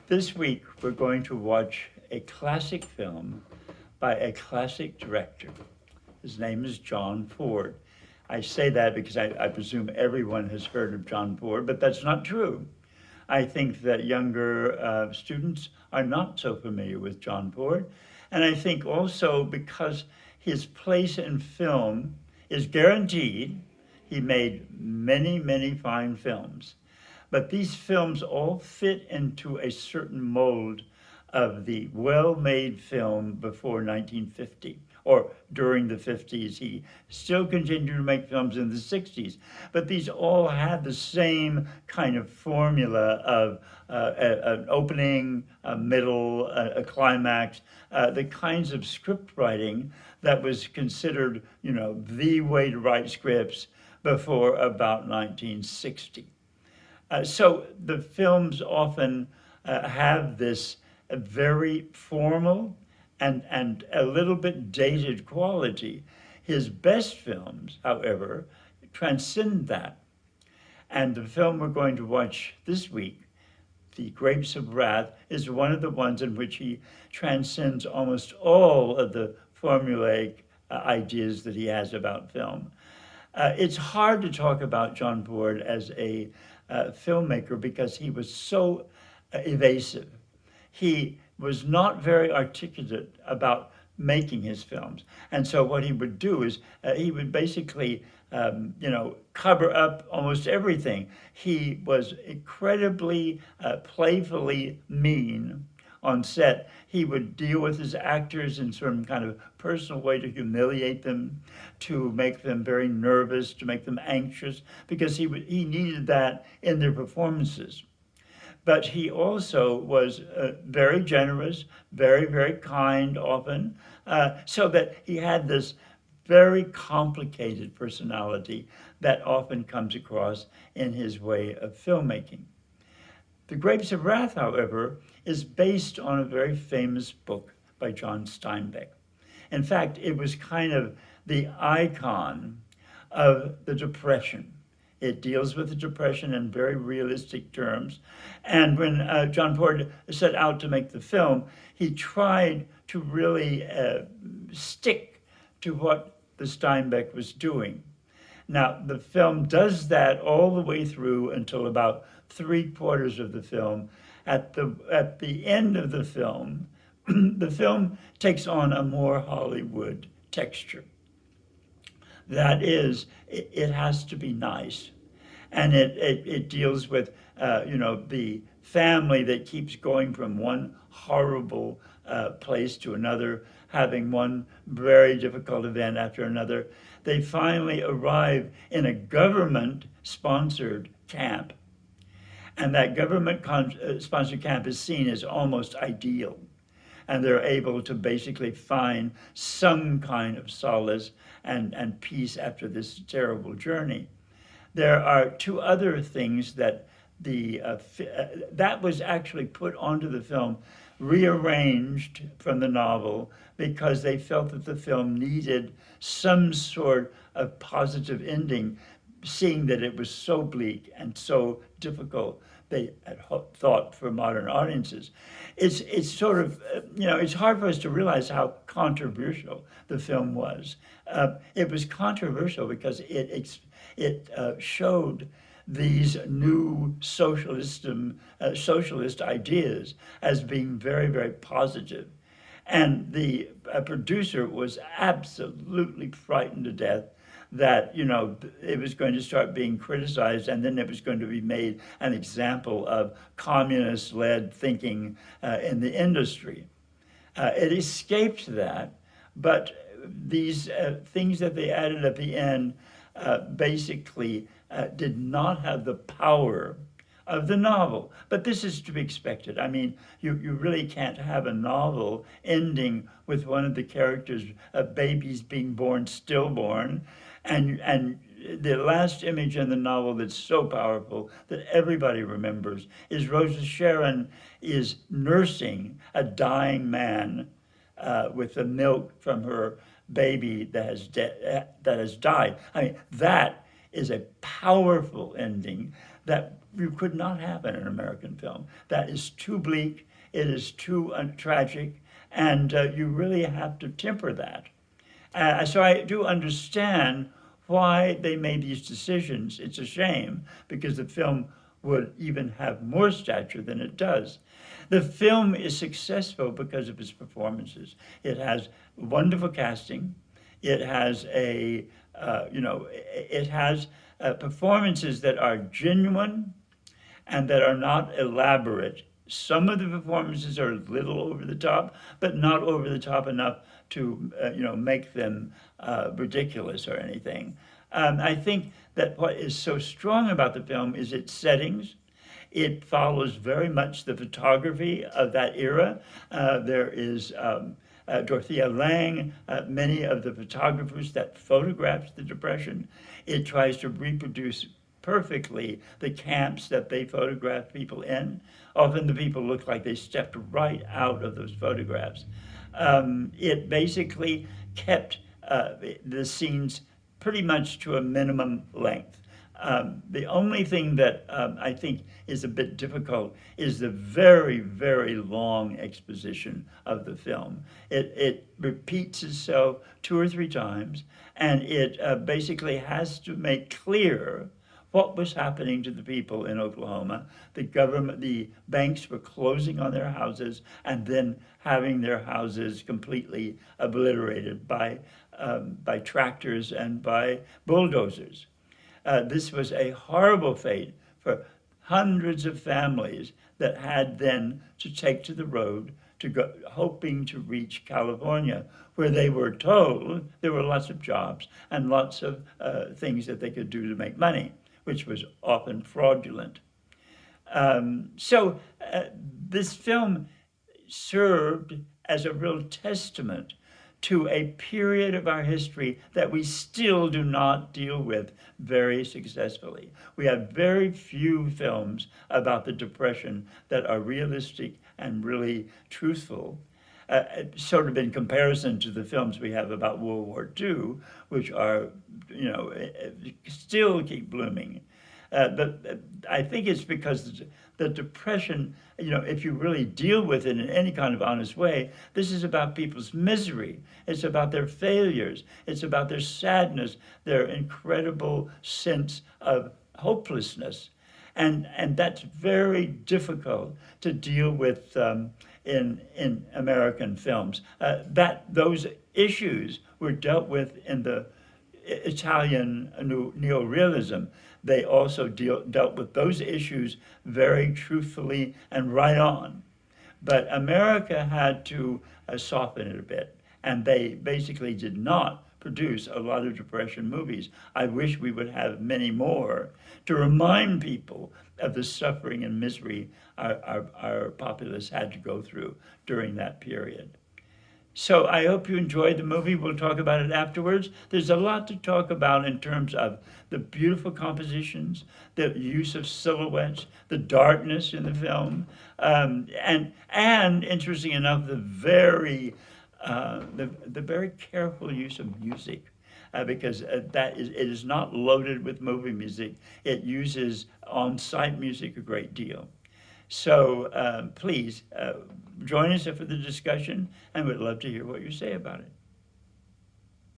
This week, we're going to watch a classic film by a classic director. His name is John Ford. I say that because I presume everyone has heard of John Ford, but that's not true. I think that younger students are not so familiar with John Ford. And I think also because his place in film is guaranteed, he made many, many fine films. But these films all fit into a certain mold of the well-made film before 1950 or during the 50s. He still continued to make films in the 60s, but these all had the same kind of formula of an opening, a middle, a climax, the kinds of script writing that was considered, the way to write scripts before about 1960. So the films often have this very formal and a little bit dated quality. His best films, however, transcend that. And the film we're going to watch this week, The Grapes of Wrath, is one of the ones in which he transcends almost all of the formulaic ideas that he has about film. It's hard to talk about John Ford as a filmmaker because he was so evasive. He was not very articulate about making his films. And so what he would do is he would basically, cover up almost everything. He was incredibly playfully mean on set. He would deal with his actors in some kind of personal way to humiliate them, to make them very nervous, to make them anxious, because he needed that in their performances. But he also was very generous, very, very kind often, so that he had this very complicated personality that often comes across in his way of filmmaking. The Grapes of Wrath, however, is based on a very famous book by John Steinbeck. In fact, it was kind of the icon of the Depression. It deals with the Depression in very realistic terms. And when John Ford set out to make the film, he tried to really stick to what the Steinbeck was doing. Now, the film does that all the way through until about 3/4 of the film. At the end of the film, the film takes on a more Hollywood texture. That is, it has to be nice. And it deals with, the family that keeps going from one horrible place to another, having one very difficult event after another. They finally arrive in a government-sponsored camp. And that government-sponsored camp is seen as almost ideal. And they're able to basically find some kind of solace and peace after this terrible journey. There are two other things that that was actually put onto the film, rearranged from the novel, because they felt that the film needed some sort of positive ending, seeing that it was so bleak and so difficult, they had thought, for modern audiences. It's sort of, it's hard for us to realize how controversial the film was. It was controversial because it showed these new socialist ideas as being very, very positive. And the producer was absolutely frightened to death that, it was going to start being criticized, and then it was going to be made an example of communist-led thinking in the industry. It escaped that, but these things that they added at the end basically did not have the power of the novel. But this is to be expected. I mean, you really can't have a novel ending with one of the characters' babies being born stillborn, and the last image in the novel that's so powerful that everybody remembers is Rosa Sharon is nursing a dying man with the milk from her baby that has died. I mean, that is a powerful ending that you could not have in an American film. That is too bleak, it is too tragic, and you really have to temper that. So I do understand why they made these decisions. It's a shame because the film would even have more stature than it does. The film is successful because of its performances. It has wonderful casting. It has it has performances that are genuine and that are not elaborate. Some of the performances are a little over the top, but not over the top enough to make them ridiculous or anything. I think that what is so strong about the film is its settings. It follows very much the photography of that era. There is Dorothea Lange, many of the photographers that photographed the Depression. It tries to reproduce perfectly the camps that they photographed people in. Often the people look like they stepped right out of those photographs. It basically kept the scenes pretty much to a minimum length. The only thing that I think is a bit difficult is the very, very long exposition of the film. It repeats itself 2 or 3 times, and it basically has to make clear what was happening to the people in Oklahoma. The banks were closing on their houses and then having their houses completely obliterated by tractors and by bulldozers. This was a horrible fate for hundreds of families that had then to take to the road to go, hoping to reach California, where they were told there were lots of jobs and lots of things that they could do to make money, which was often fraudulent. So this film served as a real testament to a period of our history that we still do not deal with very successfully. We have very few films about the Depression that are realistic and really truthful, sort of in comparison to the films we have about World War II, which are, still keep blooming. But I think it's because the Depression, if you really deal with it in any kind of honest way, this is about people's misery. It's about their failures. It's about their sadness, their incredible sense of hopelessness. And that's very difficult to deal with in American films. Those issues were dealt with in the Italian neorealism. They also dealt with those issues very truthfully and right on. But America had to soften it a bit, and they basically did not produce a lot of Depression movies. I wish we would have many more to remind people of the suffering and misery our populace had to go through during that period. So I hope you enjoyed the movie. We'll talk about it afterwards. There's a lot to talk about in terms of the beautiful compositions, the use of silhouettes, the darkness in the film, and interesting enough, the very careful use of music. Because it is not loaded with movie music. It uses on-site music a great deal. So please join us for the discussion, and we'd love to hear what you say about it.